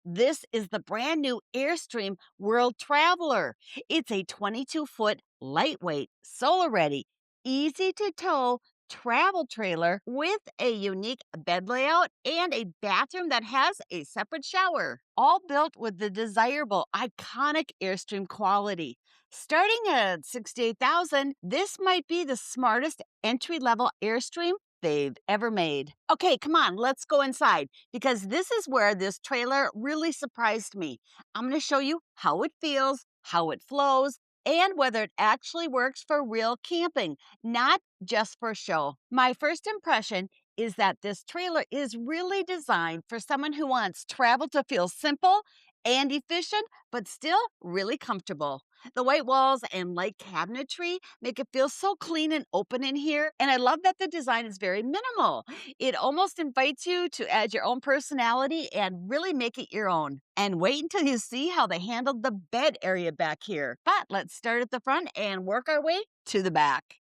This is the brand new Airstream World Traveler. It's a 22-foot, lightweight, solar ready, easy to tow travel trailer with a unique bed layout and a bathroom that has a separate shower, all built with the desirable iconic Airstream quality. Starting at 68,000, this might be the smartest entry-level Airstream they've ever made. Okay, come on, let's go inside because this is where this trailer really surprised me. I'm going to show you how it feels, how it flows, and whether it actually works for real camping, not just for show. My first impression is that this trailer is really designed for someone who wants travel to feel simple and efficient, but still really comfortable. The white walls and light cabinetry make it feel so clean and open in here. And I love that the design is very minimal. It almost invites you to add your own personality and really make it your own. And wait until you see how they handled the bed area back here. But let's start at the front and work our way to the back.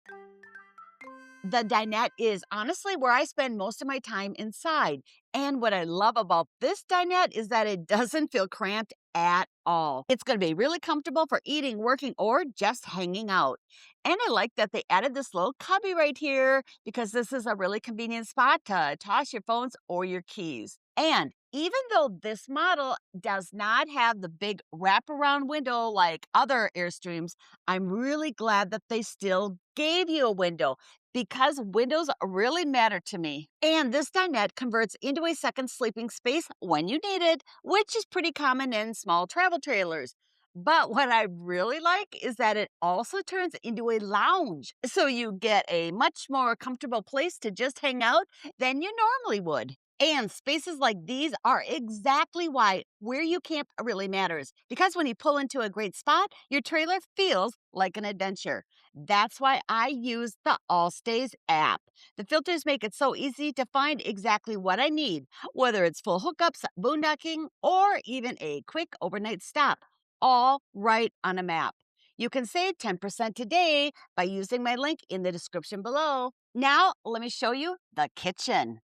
The dinette is honestly where I spend most of my time inside. And what I love about this dinette is that it doesn't feel cramped at all. It's going to be really comfortable for eating, working, or just hanging out. And I like that they added this little cubby right here because this is a really convenient spot to toss your phones or your keys. And even though this model does not have the big wraparound window like other Airstreams, I'm really glad that they still gave you a window because windows really matter to me. And this dinette converts into a second sleeping space when you need it, which is pretty common in small travel trailers. But what I really like is that it also turns into a lounge. So you get a much more comfortable place to just hang out than you normally would. And spaces like these are exactly why where you camp really matters. Because when you pull into a great spot, your trailer feels like an adventure. That's why I use the All Stays app. The filters make it so easy to find exactly what I need, whether it's full hookups, boondocking, or even a quick overnight stop, all right on a map. You can save 10% today by using my link in the description below. Now, let me show you the kitchen.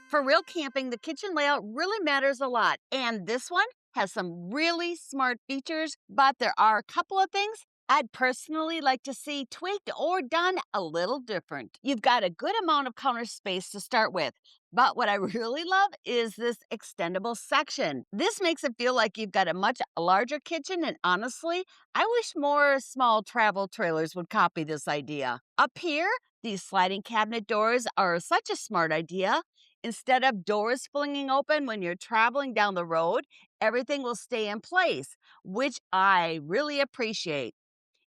For real camping, the kitchen layout really matters a lot. And this one has some really smart features, but there are a couple of things I'd personally like to see tweaked or done a little different. You've got a good amount of counter space to start with, but what I really love is this extendable section. This makes it feel like you've got a much larger kitchen, and honestly, I wish more small travel trailers would copy this idea. Up here, these sliding cabinet doors are such a smart idea. Instead of doors flinging open when you're traveling down the road, everything will stay in place, which I really appreciate.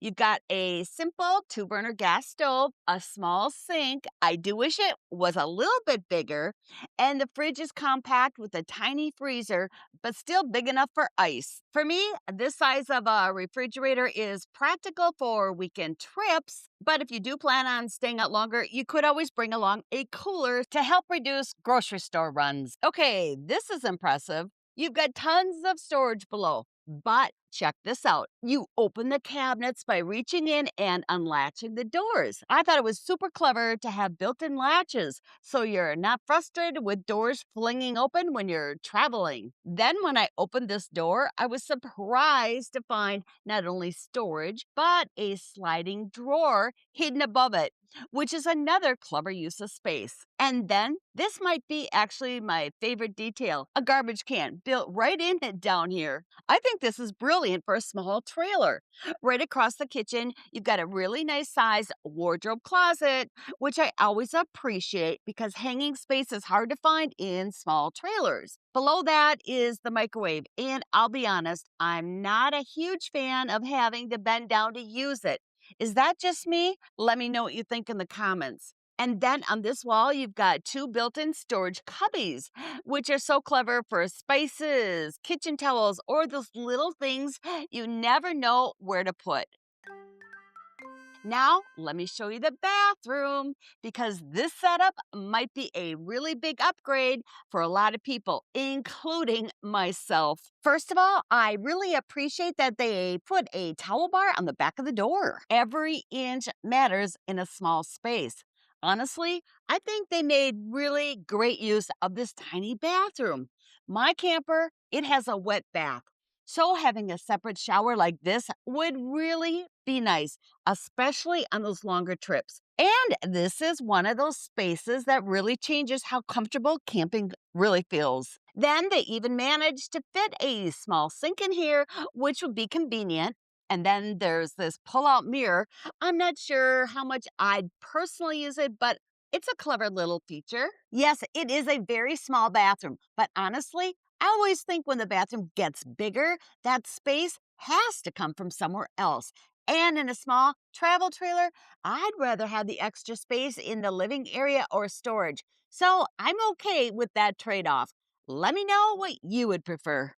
You've got a simple two-burner gas stove, a small sink. I do wish it was a little bit bigger. And the fridge is compact with a tiny freezer, but still big enough for ice. For me, this size of a refrigerator is practical for weekend trips. But if you do plan on staying out longer, you could always bring along a cooler to help reduce grocery store runs. Okay, this is impressive. You've got tons of storage below. But check this out. You open the cabinets by reaching in and unlatching the doors. I thought it was super clever to have built in latches so you're not frustrated with doors flinging open when you're traveling. Then, when I opened this door, I was surprised to find not only storage, but a sliding drawer hidden above it, which is another clever use of space. And then, this might be actually my favorite detail, a garbage can built right in it down here. I think this is brilliant for a small trailer. Right across the kitchen, you've got a really nice sized wardrobe closet, which I always appreciate because hanging space is hard to find in small trailers. Below that is the microwave, and I'll be honest, I'm not a huge fan of having to bend down to use it. Is that just me? Let me know what you think in the comments. And then on this wall, you've got two built in storage cubbies, which are so clever for spices, kitchen towels, or those little things you never know where to put. Now, let me show you the bathroom because this setup might be a really big upgrade for a lot of people, including myself. First of all, I really appreciate that they put a towel bar on the back of the door. Every inch matters in a small space. Honestly, I think they made really great use of this tiny bathroom. My camper, it has a wet bath. So having a separate shower like this would really be nice, especially on those longer trips. And this is one of those spaces that really changes how comfortable camping really feels. Then they even managed to fit a small sink in here, which would be convenient. And then there's this pull out mirror. I'm not sure how much I'd personally use it, but it's a clever little feature. Yes, it is a very small bathroom, but honestly, I always think when the bathroom gets bigger, that space has to come from somewhere else. And in a small travel trailer, I'd rather have the extra space in the living area or storage. So I'm okay with that trade off. Let me know what you would prefer.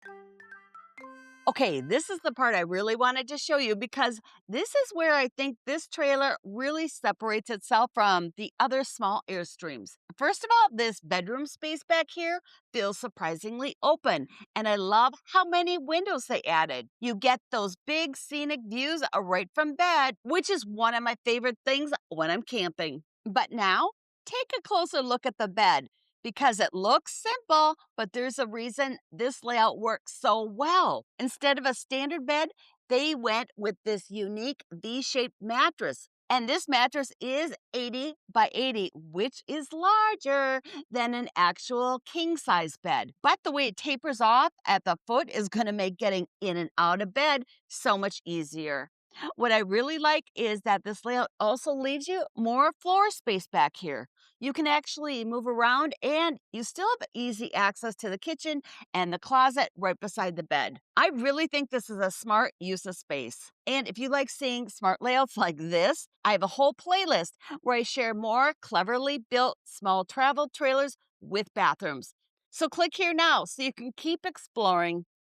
Okay, this is the part I really wanted to show you because this is where I think this trailer really separates itself from the other small Airstreams. First of all, this bedroom space back here feels surprisingly open, and I love how many windows they added. You get those big scenic views right from bed, which is one of my favorite things when I'm camping. But now, take a closer look at the bed because it looks simple, but there's a reason this layout works so well. Instead of a standard bed, they went with this unique V shaped mattress. And this mattress is 80 by 80, which is larger than an actual king size bed. But the way it tapers off at the foot is going to make getting in and out of bed so much easier. What I really like is that this layout also leaves you more floor space back here. You can actually move around and you still have easy access to the kitchen and the closet right beside the bed. I really think this is a smart use of space. And if you like seeing smart layouts like this, I have a whole playlist where I share more cleverly built small travel trailers with bathrooms. So click here now so you can keep exploring.